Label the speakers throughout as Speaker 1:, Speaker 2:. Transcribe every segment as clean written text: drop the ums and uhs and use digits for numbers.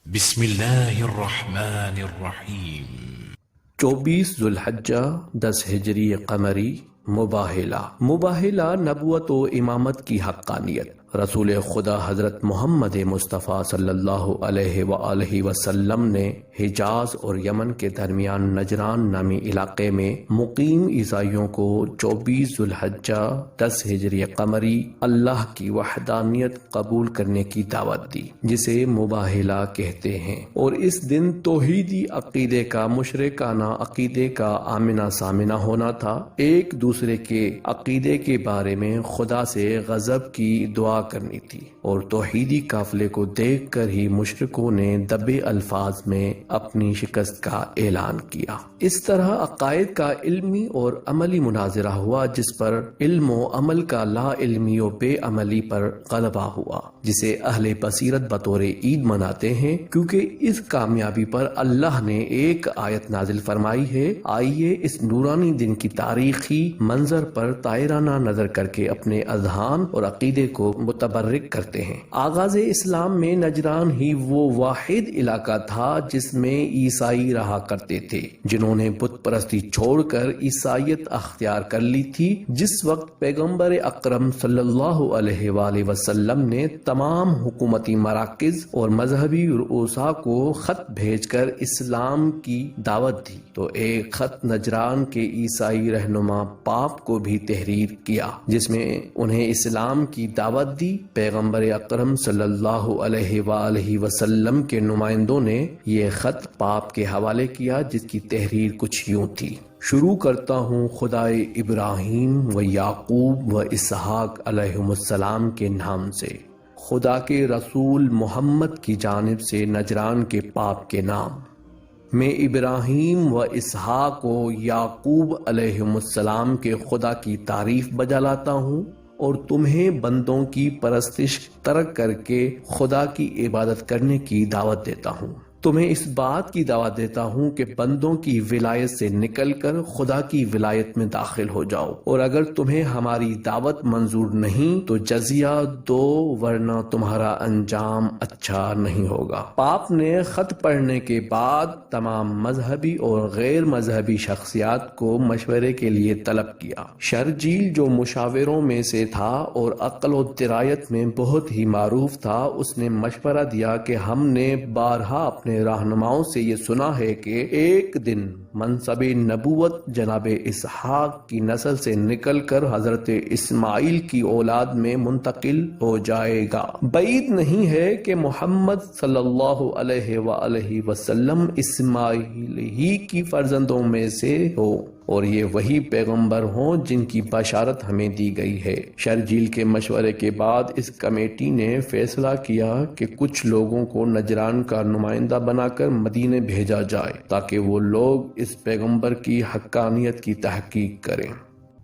Speaker 1: بسم اللہ الرحمن الرحیم
Speaker 2: 24 ذوالحجہ 10 ہجری قمری مباہلہ نبوت و امامت کی حقانیت۔ رسول خدا حضرت محمد مصطفیٰ صلی اللہ علیہ وآلہ وسلم نے حجاز اور یمن کے درمیان نجران نامی علاقے میں مقیم عیسائیوں کو 24 ذوالحجہ 10 ہجری قمری اللہ کی وحدانیت قبول کرنے کی دعوت دی، جسے مباہلہ کہتے ہیں، اور اس دن توحیدی عقیدے کا مشرکانہ عقیدے کا آمنہ سامنہ ہونا تھا۔ ایک دوسرے کے عقیدے کے بارے میں خدا سے غضب کی دعا کرنی تھی، اور توحیدی قافلے کو دیکھ کر ہی مشرکوں نے دبے الفاظ میں اپنی شکست کا اعلان کیا۔ اس طرح عقائد کا علمی اور عملی مناظرہ ہوا، جس پر علم و عمل کا لا علمی و بے عملی پر غلبہ ہوا، جسے اہل بصیرت بطور عید مناتے ہیں، کیونکہ اس کامیابی پر اللہ نے ایک آیت نازل فرمائی ہے۔ آئیے اس نورانی دن کی تاریخی منظر پر طائرانہ نظر کر کے اپنے اذہان اور عقیدے کو متبرک کرتے ہیں۔ آغاز اسلام میں نجران ہی وہ واحد علاقہ تھا جس میں عیسائی رہا کرتے تھے، جنہوں نے بت پرستی چھوڑ کر عیسائیت اختیار کر لی تھی۔ جس وقت پیغمبر اکرم صلی اللہ علیہ وآلہ وسلم نے تمام حکومتی مراکز اور مذہبی رؤساء کو خط بھیج کر اسلام کی دعوت دی، تو ایک خط نجران کے عیسائی رہنما پاپ کو بھی تحریر کیا، جس میں انہیں اسلام کی دعوت دی۔ پیغمبر اکرم صلی اللہ علیہ وآلہ وسلم کے نمائندوں نے یہ خط پاپ کے حوالے کیا، جس کی تحریر کچھ یوں تھی: شروع کرتا ہوں خدائے ابراہیم و یعقوب و اسحاق علیہم السلام کے نام سے، خدا کے رسول محمد کی جانب سے نجران کے پاپ کے نام۔ میں ابراہیم و اسحاق و یعقوب علیہم السلام کے خدا کی تعریف بجا لاتا ہوں، اور تمہیں بندوں کی پرستش ترک کر کے خدا کی عبادت کرنے کی دعوت دیتا ہوں۔ تمہیں اس بات کی دعوت دیتا ہوں کہ بندوں کی ولایت سے نکل کر خدا کی ولایت میں داخل ہو جاؤ، اور اگر تمہیں ہماری دعوت منظور نہیں تو جزیہ دو، ورنہ تمہارا انجام اچھا نہیں ہوگا۔ پاپ نے خط پڑھنے کے بعد تمام مذہبی اور غیر مذہبی شخصیات کو مشورے کے لیے طلب کیا۔ شرجیل، جو مشاوروں میں سے تھا اور عقل و درایت میں بہت ہی معروف تھا، اس نے مشورہ دیا کہ ہم نے بارہا اپنے رہنماؤں سے یہ سنا ہے کہ ایک دن منصب نبوت جناب اسحاق کی نسل سے نکل کر حضرت اسماعیل کی اولاد میں منتقل ہو جائے گا۔ بعید نہیں ہے کہ محمد صلی اللہ علیہ وآلہ وسلم اسماعیل ہی کی فرزندوں میں سے ہو، اور یہ وہی پیغمبر ہوں جن کی بشارت ہمیں دی گئی ہے۔ شرجیل کے مشورے کے بعد اس کمیٹی نے فیصلہ کیا کہ کچھ لوگوں کو نجران کا نمائندہ بنا کر مدینے بھیجا جائے، تاکہ وہ لوگ اس پیغمبر کی حقانیت کی تحقیق کریں۔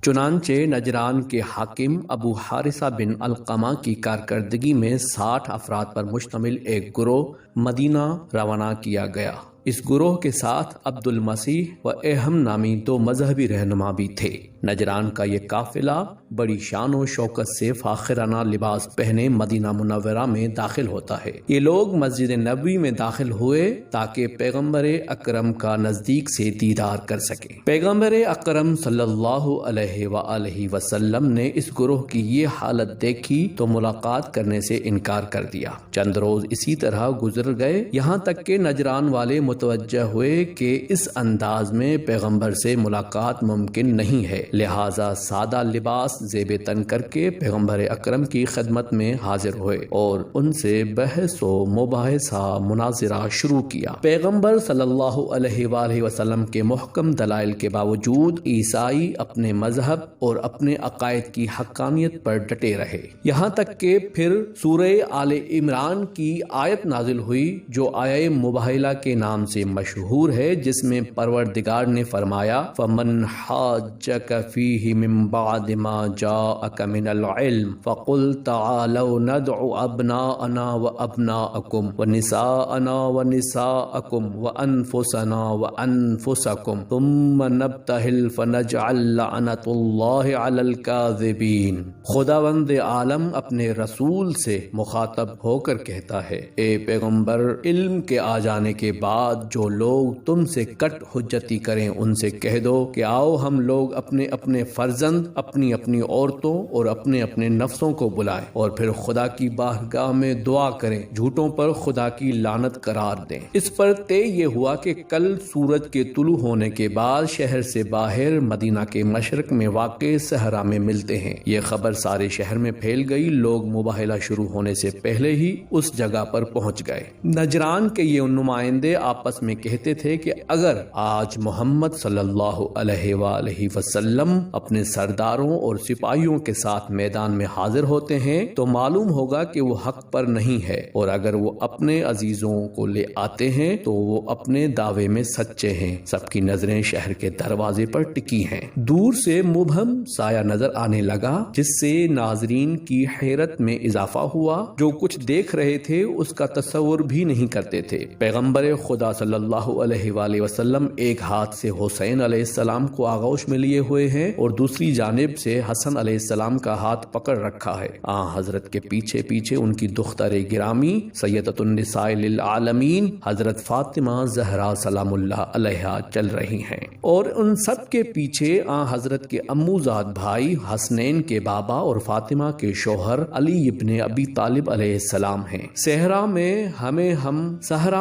Speaker 2: چنانچہ نجران کے حاکم ابو حارثہ بن علقمہ کی کارکردگی میں 60 افراد پر مشتمل ایک گروہ مدینہ روانہ کیا گیا۔ اس گروہ کے ساتھ عبد المسیح و اہم نامی 2 مذہبی رہنما بھی تھے۔ نجران کا یہ قافلہ بڑی شان و شوکت سے فاخرانہ لباس پہنے مدینہ منورہ میں داخل ہوتا ہے۔ یہ لوگ مسجد نبوی میں داخل ہوئے تاکہ پیغمبر اکرم کا نزدیک سے دیدار کر سکیں۔ پیغمبر اکرم صلی اللہ علیہ وآلہ وسلم نے اس گروہ کی یہ حالت دیکھی تو ملاقات کرنے سے انکار کر دیا۔ چند روز اسی طرح گزر گئے، یہاں تک کہ نجران والے متوجہ ہوئے کہ اس انداز میں پیغمبر سے ملاقات ممکن نہیں ہے، لہٰذا سادہ لباس زیب تن کر کے پیغمبر اکرم کی خدمت میں حاضر ہوئے اور ان سے بحث و مباحثہ مناظرہ شروع کیا۔ پیغمبر صلی اللہ علیہ وآلہ وسلم کے محکم دلائل کے باوجود عیسائی اپنے مذہب اور اپنے عقائد کی حقانیت پر ڈٹے رہے، یہاں تک کہ پھر سورہ آل عمران کی آیت نازل ہوئی جو آیہ مباہلہ کے نام نام سے مشہور ہے، جس میں پروردگار نے فرمایا فَمَنْ حَاجَّكَ فِيهِ مِنْ بَعْدِ مَا جَاءَكَ مِنَ الْعِلْمِ فَقُلْ تَعَالَوْا نَدْعُ أَبْنَاءَنَا وَأَبْنَاءَكُمْ وَنِسَاءَنَا وَنِسَاءَكُمْ وَأَنفُسَنَا وَأَنفُسَكُمْ ثُمَّ نَبْتَهِلْ فَنَجْعَلْ لَعْنَةَ اللَّهِ عَلَى الْكَاذِبِينَ۔ خداوند عالم اپنے رسول سے مخاطب ہو کر کہتا ہے، اے پیغمبر، علم کے آ جانے کے بعد جو لوگ تم سے کٹ حجتی کریں ان سے کہہ دو کہ آؤ ہم لوگ اپنے اپنے فرزند، اپنی اپنی عورتوں اور اپنے اپنے نفسوں کو بلائیں اور پھر خدا کی بارگاہ میں دعا کریں، جھوٹوں پر خدا کی لعنت قرار دیں۔ اس پر طے یہ ہوا کہ کل سورج کے طلوع ہونے کے بعد شہر سے باہر مدینہ کے مشرق میں واقع صحرا میں ملتے ہیں۔ یہ خبر سارے شہر میں پھیل گئی، لوگ مباہلہ شروع ہونے سے پہلے ہی اس جگہ پر پہنچ گئے۔ نجران کے یہ نمائندے آپس میں کہتے تھے کہ اگر آج محمد صلی اللہ علیہ وآلہ وسلم اپنے سرداروں اور سپاہیوں کے ساتھ میدان میں حاضر ہوتے ہیں تو معلوم ہوگا کہ وہ حق پر نہیں ہے، اور اگر وہ اپنے عزیزوں کو لے آتے ہیں تو وہ اپنے دعوے میں سچے ہیں۔ سب کی نظریں شہر کے دروازے پر ٹکی ہیں۔ دور سے مبہم سایہ نظر آنے لگا، جس سے ناظرین کی حیرت میں اضافہ ہوا۔ جو کچھ دیکھ رہے تھے اس کا تصور بھی نہیں کرتے تھے۔ پیغمبر خدا صلی اللہ علیہ وآلہ وسلم ایک ہاتھ سے حسین علیہ السلام کو آغوش میں لیے ہوئے ہیں اور دوسری جانب سے حسن علیہ السلام کا ہاتھ پکڑ رکھا ہے۔ حضرت کے پیچھے پیچھے ان کی دختر گرامی سیدۃ النساء للعالمین حضرت فاطمہ زہرا سلام اللہ علیہا چل رہی ہیں، اور ان سب کے پیچھے حضرت کے اموزاد بھائی حسنین کے بابا اور فاطمہ کے شوہر علی ابن ابی طالب علیہ السلام ہیں۔ صحرا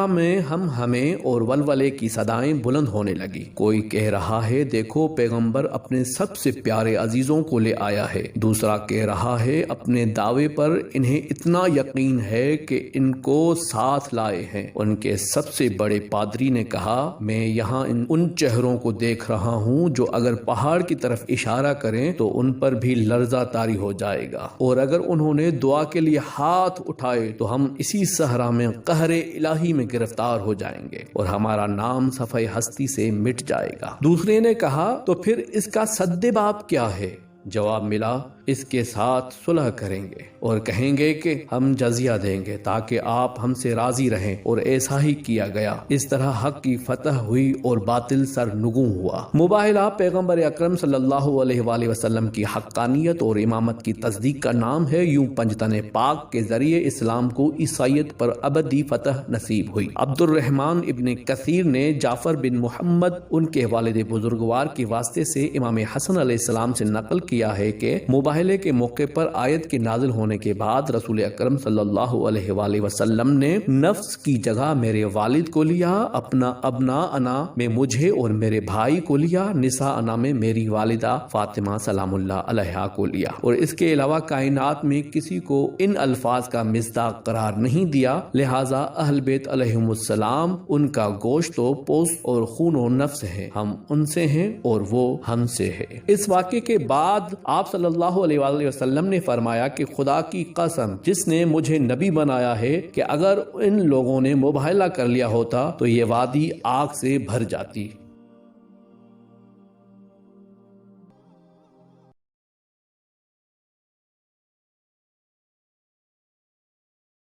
Speaker 2: میں ہمیں اور ولولے کی صدائیں بلند ہونے لگی۔ کوئی کہہ رہا ہے دیکھو پیغمبر اپنے سب سے پیارے عزیزوں کو لے آیا ہے، دوسرا کہہ رہا ہے اپنے دعوے پر انہیں اتنا یقین ہے کہ ان کو ساتھ لائے ہیں۔ ان کے سب سے بڑے پادری نے کہا میں یہاں ان چہروں کو دیکھ رہا ہوں جو اگر پہاڑ کی طرف اشارہ کریں تو ان پر بھی لرزہ طاری ہو جائے گا، اور اگر انہوں نے دعا کے لیے ہاتھ اٹھائے تو ہم اسی صحرا میں قہر الہی میں گرفتار ہو جائیں گے اور ہمارا نام صفحہ ہستی سے مٹ جائے گا۔ دوسرے نے کہا تو پھر اس کا سد باب کیا ہے؟ جواب ملا اس کے ساتھ صلح کریں گے اور کہیں گے کہ ہم جزیہ دیں گے تاکہ آپ ہم سے راضی رہیں، اور ایسا ہی کیا گیا۔ اس طرح حق کی فتح ہوئی اور باطل سرنگوں ہوا۔ مباہلہ پیغمبر اکرم صلی اللہ علیہ وآلہ وسلم کی حقانیت اور امامت کی تصدیق کا نام ہے۔ یوں پنجتن پاک کے ذریعے اسلام کو عیسائیت پر ابدی فتح نصیب ہوئی۔ عبد الرحمن ابن کثیر نے جعفر بن محمد ان کے والد بزرگوار کے واسطے سے امام حسن علیہ السلام سے نقل کیا ہے کہ مباہلے کے موقع پر آیت کے نازل ہونے کے بعد رسول اکرم صلی اللہ علیہ وآلہ وسلم نے نفس کی جگہ میرے والد کو لیا، اپنا ابنا انا میں مجھے اور میرے بھائی کو لیا، نساء انا میں میری والدہ فاطمہ سلام اللہ علیہا کو لیا، اور اس کے علاوہ کائنات میں کسی کو ان الفاظ کا مصداق قرار نہیں دیا، لہذا اہل بیت علیہم السلام ان کا گوشت و پوست اور خون و نفس ہے، ہم ان سے ہیں اور وہ ہم سے ہے۔ اس واقعے کے بعد آپ صلی اللہ علیہ وآلہ وسلم نے فرمایا کہ خدا کی قسم جس نے مجھے نبی بنایا ہے کہ اگر ان لوگوں نے مباہلہ کر لیا ہوتا تو یہ وادی آگ سے بھر جاتی